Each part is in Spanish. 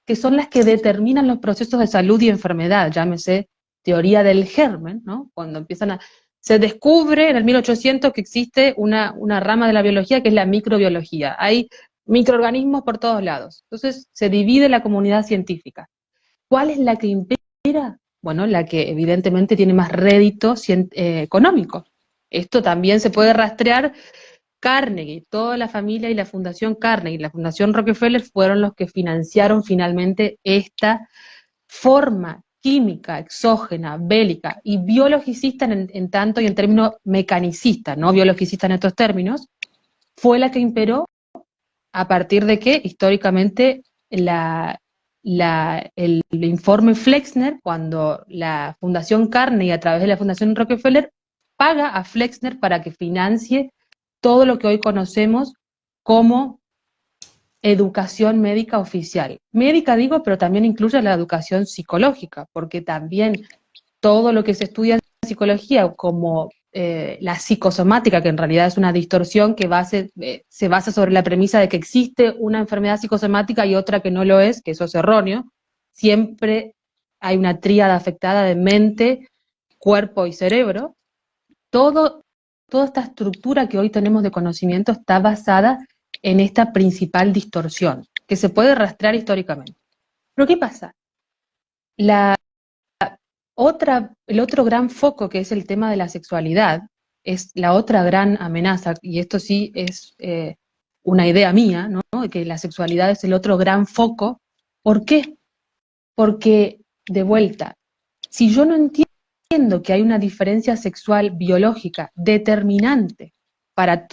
que son las que determinan los procesos de salud y enfermedad, llámese teoría del germen, ¿no? Cuando se descubre en el 1800 que existe una rama de la biología que es la microbiología. Hay microorganismos por todos lados. Entonces se divide la comunidad científica. ¿Cuál es la que impera? Bueno, la que evidentemente tiene más rédito económico. Esto también se puede rastrear. Carnegie, toda la familia y la Fundación Carnegie y la Fundación Rockefeller fueron los que financiaron finalmente esta forma química, exógena, bélica y biologicista en tanto y en términos mecanicistas, no biologicista en estos términos, fue la que imperó a partir de que históricamente el informe Flexner, cuando la Fundación Carnegie a través de la Fundación Rockefeller paga a Flexner para que financie todo lo que hoy conocemos como educación médica oficial. Médica digo, pero también incluye la educación psicológica, porque también todo lo que se estudia en psicología, como la psicosomática, que en realidad es una distorsión que se basa sobre la premisa de que existe una enfermedad psicosomática y otra que no lo es, que eso es erróneo. Siempre hay una tríada afectada de mente, cuerpo y cerebro. Toda esta estructura que hoy tenemos de conocimiento está basada en esta principal distorsión, que se puede rastrear históricamente. Pero ¿qué pasa? El otro gran foco, que es el tema de la sexualidad, es la otra gran amenaza, y esto sí es una idea mía, ¿no? Que la sexualidad es el otro gran foco. ¿Por qué? Porque, de vuelta, si yo no entiendo que hay una diferencia sexual biológica determinante para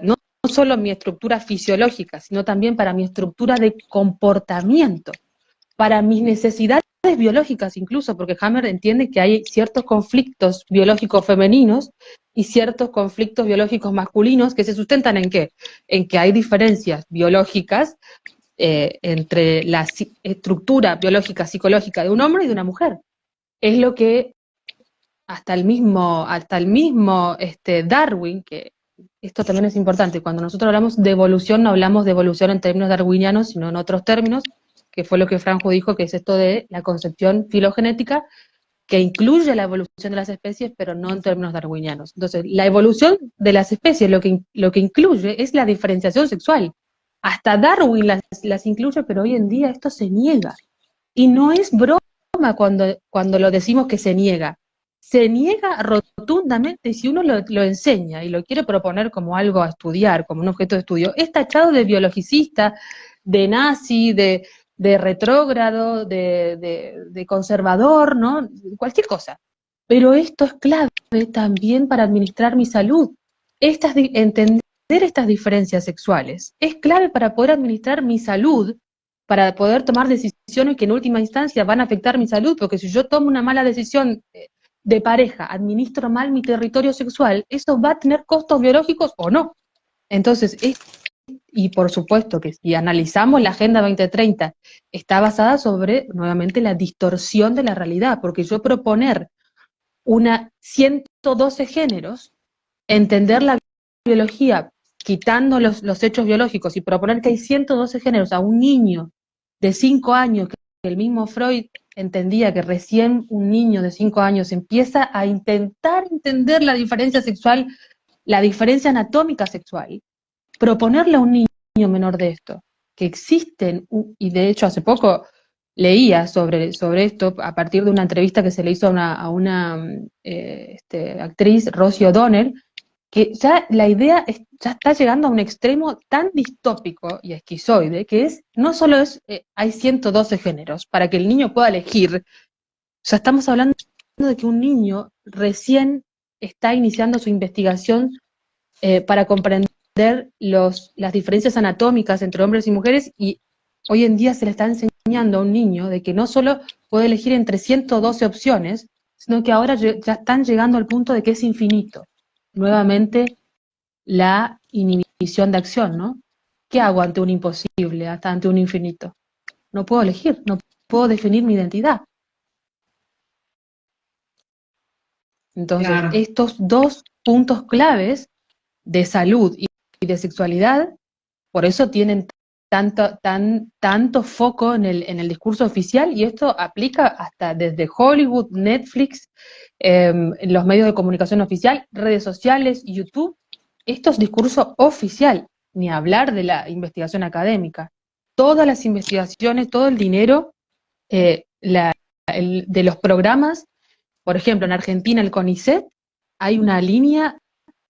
no solo mi estructura fisiológica, sino también para mi estructura de comportamiento, para mis necesidades biológicas incluso, porque Hammer entiende que hay ciertos conflictos biológicos femeninos y ciertos conflictos biológicos masculinos que se sustentan ¿en qué? En que hay diferencias biológicas entre la estructura biológica psicológica de un hombre y de una mujer. Es lo que hasta el mismo Darwin, que esto también es importante, cuando nosotros hablamos de evolución, no hablamos de evolución en términos darwinianos, sino en otros términos, que fue lo que Franjo dijo, que es esto de la concepción filogenética, que incluye la evolución de las especies, pero no en términos darwinianos. Entonces, la evolución de las especies lo que incluye es la diferenciación sexual. Hasta Darwin las incluye, pero hoy en día esto se niega. Y no es broma cuando lo decimos que se niega. Se niega rotundamente, y si uno lo enseña y lo quiere proponer como algo a estudiar, como un objeto de estudio, es tachado de biologicista, de nazi, de retrógrado, de conservador, ¿no? Cualquier cosa. Pero esto es clave también para administrar mi salud. Entender estas diferencias sexuales es clave para poder administrar mi salud, para poder tomar decisiones que en última instancia van a afectar mi salud, porque si yo tomo una mala decisión de pareja, administro mal mi territorio sexual, eso va a tener costos biológicos o no. Entonces, y por supuesto que si analizamos la Agenda 2030, está basada sobre, nuevamente, la distorsión de la realidad, porque yo proponer 112 géneros, entender la biología quitando los hechos biológicos y proponer que hay 112 géneros a un niño de 5 años, que el mismo Freud entendía que recién un niño de 5 años empieza a intentar entender la diferencia sexual, la diferencia anatómica sexual, proponerle a un niño menor de esto, que existen, y de hecho hace poco leía sobre esto a partir de una entrevista que se le hizo a una actriz, Rosie O'Donnell, que ya la idea ya está llegando a un extremo tan distópico y esquizoide, que no solo hay 112 géneros para que el niño pueda elegir, ya estamos hablando de que un niño recién está iniciando su investigación para comprender las diferencias anatómicas entre hombres y mujeres, y hoy en día se le está enseñando a un niño de que no solo puede elegir entre 112 opciones, sino que ahora ya están llegando al punto de que es infinito. Nuevamente, la inhibición de acción, ¿no? ¿Qué hago ante un imposible, hasta ante un infinito? No puedo elegir, no puedo definir mi identidad. Entonces, Claro. estos dos puntos claves de salud y de sexualidad, por eso tienen tanto foco en el discurso oficial, y esto aplica hasta desde Hollywood, Netflix, los medios de comunicación oficial, redes sociales, YouTube. Esto es discurso oficial, ni hablar de la investigación académica. Todas las investigaciones, todo el dinero de los programas, por ejemplo, en Argentina el CONICET, hay una línea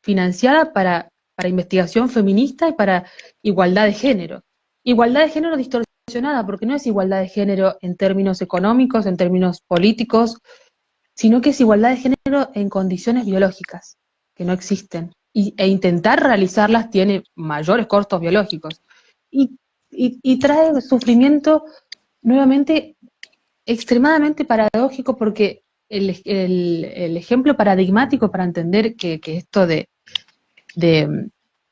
financiada para investigación feminista y para igualdad de género. Igualdad de género distorsionada, porque no es igualdad de género en términos económicos, en términos políticos, sino que es igualdad de género en condiciones biológicas, que no existen. E intentar realizarlas tiene mayores costos biológicos. Y, y trae sufrimiento nuevamente extremadamente paradójico, porque el ejemplo paradigmático para entender que esto de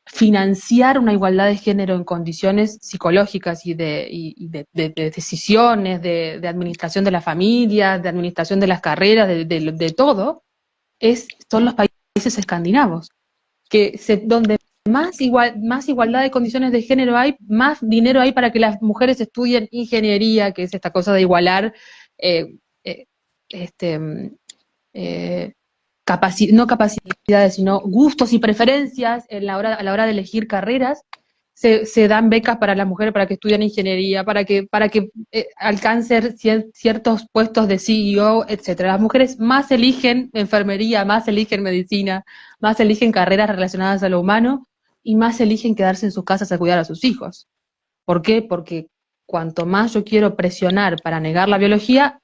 financiar una igualdad de género en condiciones psicológicas y de decisiones, de administración de la familia, de administración de las carreras, de todo, son los países escandinavos, donde más igualdad de condiciones de género hay, más dinero hay para que las mujeres estudien ingeniería, que es esta cosa de igualar eh, eh, este, eh, no capacidades, sino gustos y preferencias a la hora de elegir carreras. Se dan becas para las mujeres para que estudien ingeniería, para que alcancen ciertos puestos de CEO, etcétera. Las mujeres más eligen enfermería, más eligen medicina, más eligen carreras relacionadas a lo humano y más eligen quedarse en sus casas a cuidar a sus hijos. ¿Por qué? Porque cuanto más yo quiero presionar para negar la biología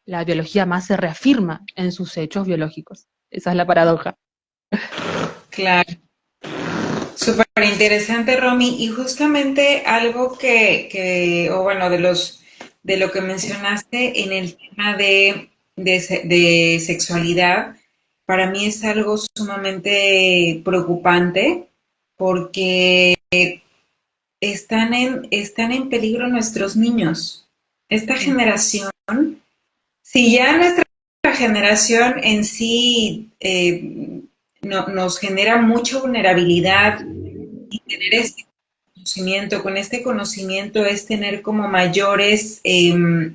más se reafirma en sus hechos biológicos. Esa es la paradoja. Claro, súper interesante, Romy. Y justamente algo o bueno, de lo que mencionaste en el tema de sexualidad, para mí es algo sumamente preocupante porque están en peligro nuestros niños. Esta generación, si ya nuestra generación en sí nos genera mucha vulnerabilidad y tener este conocimiento, con este conocimiento es tener como mayores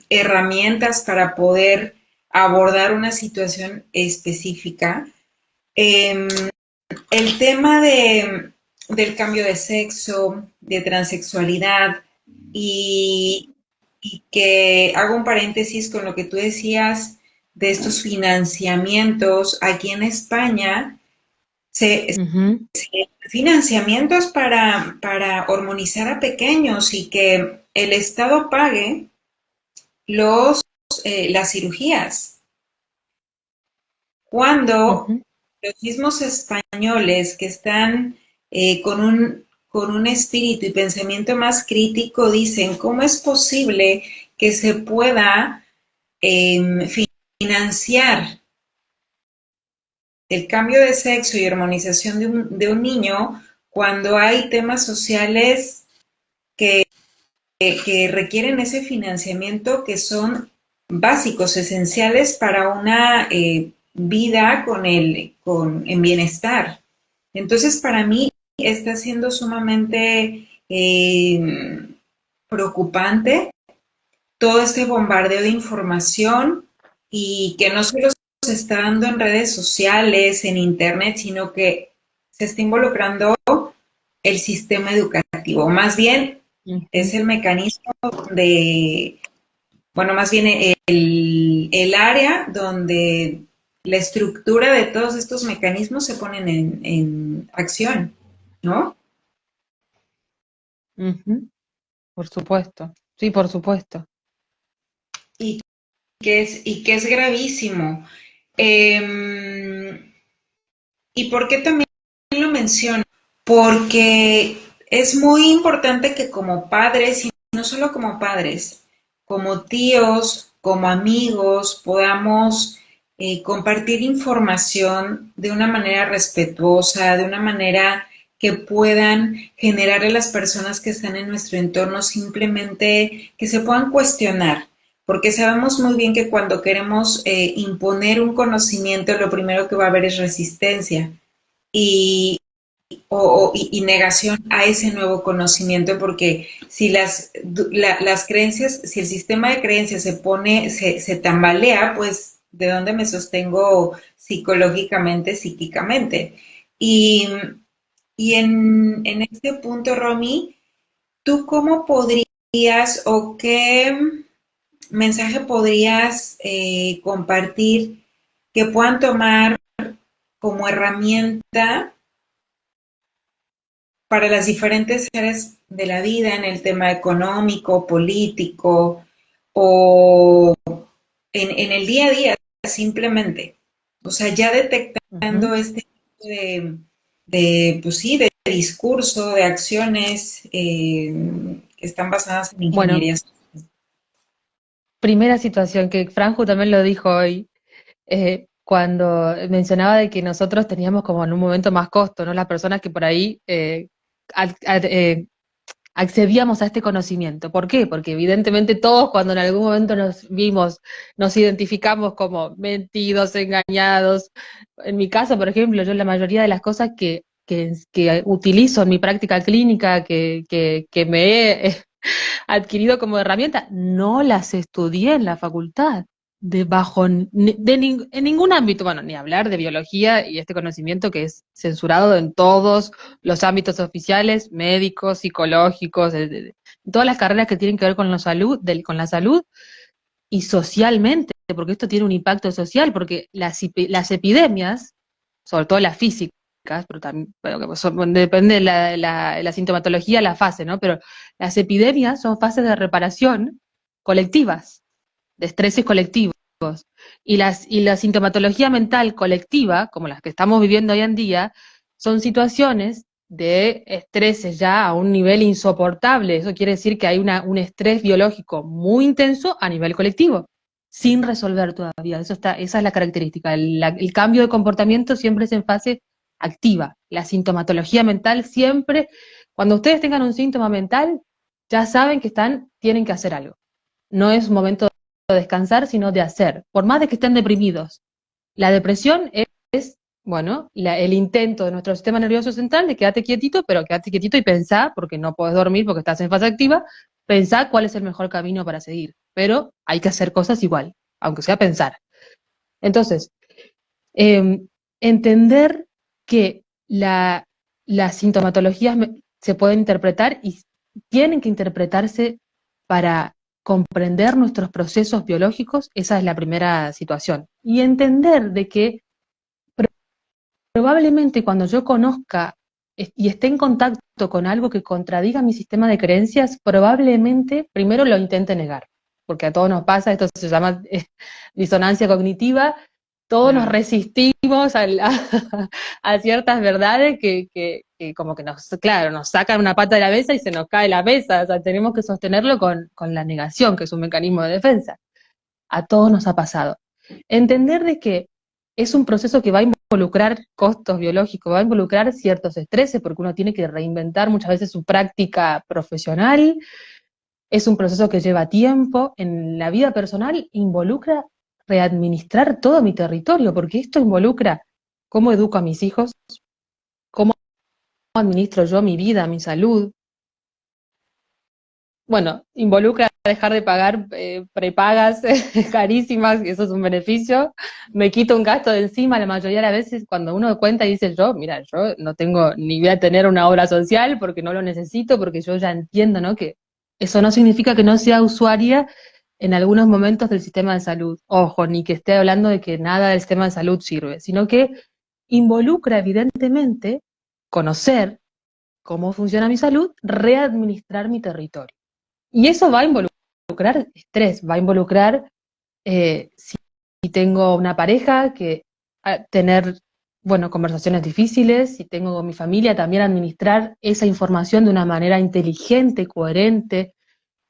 herramientas para poder abordar una situación específica. Eh, el tema del cambio de sexo, de transexualidad y, y que hago un paréntesis con lo que tú decías de estos financiamientos aquí en España, se, Ujú. financiamientos para hormonizar a pequeños y que el Estado pague los, las cirugías. Cuando Ujú. los mismos españoles que están con un espíritu y pensamiento más crítico dicen, ¿cómo es posible que se pueda eh, financiar el cambio de sexo y hormonización de un niño cuando hay temas sociales que requieren ese financiamiento que son básicos, esenciales para una vida en bienestar? Entonces, para mí está siendo sumamente preocupante todo este bombardeo de información y que no solo se está dando en redes sociales, en internet, sino que se está involucrando el sistema educativo. Más bien Ujú. es el mecanismo de, bueno, más bien el área donde la estructura de todos estos mecanismos se ponen en acción, ¿no? Ujú. Por supuesto. Sí, por supuesto. Y y que es gravísimo. Eh, ¿Y por qué también lo menciono? Porque es muy importante que como padres, y no solo como padres, como tíos, como amigos, podamos compartir información de una manera respetuosa, de una manera que puedan generar a las personas que están en nuestro entorno simplemente que se puedan cuestionar, porque sabemos muy bien que cuando queremos imponer un conocimiento, lo primero que va a haber es resistencia. Y, y negación a ese nuevo conocimiento, porque si las creencias, si el sistema de creencias se tambalea, pues ¿de dónde me sostengo psicológicamente, psíquicamente? Y, y en este punto, Romy, ¿tú cómo podrías o qué mensaje podrías compartir que puedan tomar como herramienta para las diferentes áreas de la vida en el tema económico, político o en el día a día simplemente? O sea, ya detectando este tipo pues sí, de discurso, de acciones que están basadas en Bueno, ingenierías. primera situación que Franjo también lo dijo hoy, cuando mencionaba de que nosotros teníamos como en un momento más costo, ¿no? Las personas que por ahí accedíamos a este conocimiento. ¿Por qué? Porque evidentemente todos cuando en algún momento nos vimos, nos identificamos como mentidos, engañados. En mi caso, por ejemplo, yo la mayoría de las cosas que utilizo en mi práctica clínica, que me he adquirido como herramienta, no las estudié en la facultad, en ningún ámbito, bueno, ni hablar de biología y este conocimiento que es censurado en todos los ámbitos oficiales, médicos, psicológicos, todas las carreras que tienen que ver con con la salud y socialmente, porque esto tiene un impacto social, porque las epidemias, sobre todo las físicas, pero también, bueno, depende de la sintomatología, la fase, ¿no? Pero las epidemias son fases de reparación colectivas, de estreses colectivos. Y la sintomatología mental colectiva, como las que estamos viviendo hoy en día, son situaciones de estreses ya a un nivel insoportable. Eso quiere decir que hay un estrés biológico muy intenso a nivel colectivo, sin resolver todavía. Esa es la característica. El cambio de comportamiento siempre es en fase activa. La sintomatología mental siempre, cuando ustedes tengan un síntoma mental, ya saben que tienen que hacer algo. No es un momento de descansar, sino de hacer, por más de que estén deprimidos. La depresión es, bueno, el intento de nuestro sistema nervioso central de quédate quietito, pero quédate quietito y pensá, porque no puedes dormir porque estás en fase activa, pensá cuál es el mejor camino para seguir. Pero hay que hacer cosas igual, aunque sea pensar. Entonces, eh, entender que las sintomatologías se pueden interpretar y tienen que interpretarse para comprender nuestros procesos biológicos, esa es la primera situación. Y entender de que probablemente cuando yo conozca y esté en contacto con algo que contradiga mi sistema de creencias, probablemente primero lo intente negar, porque a todos nos pasa, esto se llama disonancia cognitiva, todos nos Claro. resistimos a ciertas verdades que como que claro, nos sacan una pata de la mesa y se nos cae la mesa, o sea, tenemos que sostenerlo con la negación, que es un mecanismo de defensa. A todos nos ha pasado. Entender de que es un proceso que va a involucrar costos biológicos, va a involucrar ciertos estreses, porque uno tiene que reinventar muchas veces su práctica profesional, es un proceso que lleva tiempo, en la vida personal involucra readministrar todo mi territorio, porque esto involucra cómo educo a mis hijos, cómo administro yo mi vida, mi salud. Bueno, involucra dejar de pagar prepagas carísimas, y eso es un beneficio. Me quito un gasto de encima, la mayoría de las veces cuando uno cuenta y dice mira, yo no tengo ni voy a tener una obra social porque no lo necesito, porque yo ya entiendo, ¿no? Que eso no significa que no sea usuaria en algunos momentos del sistema de salud. Ojo, ni que esté hablando de que nada del sistema de salud sirve, sino que involucra evidentemente conocer cómo funciona mi salud, readministrar mi territorio. Y eso va a involucrar estrés, va a involucrar si tengo una pareja, que tener, bueno, conversaciones difíciles, si tengo con mi familia, también administrar esa información de una manera inteligente, coherente,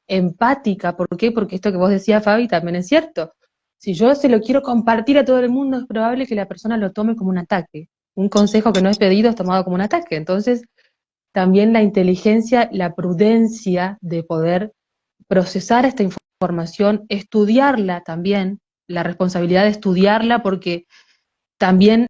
empática. ¿Por qué? Porque esto que vos decías, Fabi, también es cierto. Si yo se lo quiero compartir a todo el mundo, es probable que la persona lo tome como un ataque. Un consejo que no es pedido es tomado como un ataque. Entonces, también la inteligencia, la prudencia de poder procesar esta información, estudiarla también, la responsabilidad de estudiarla, porque también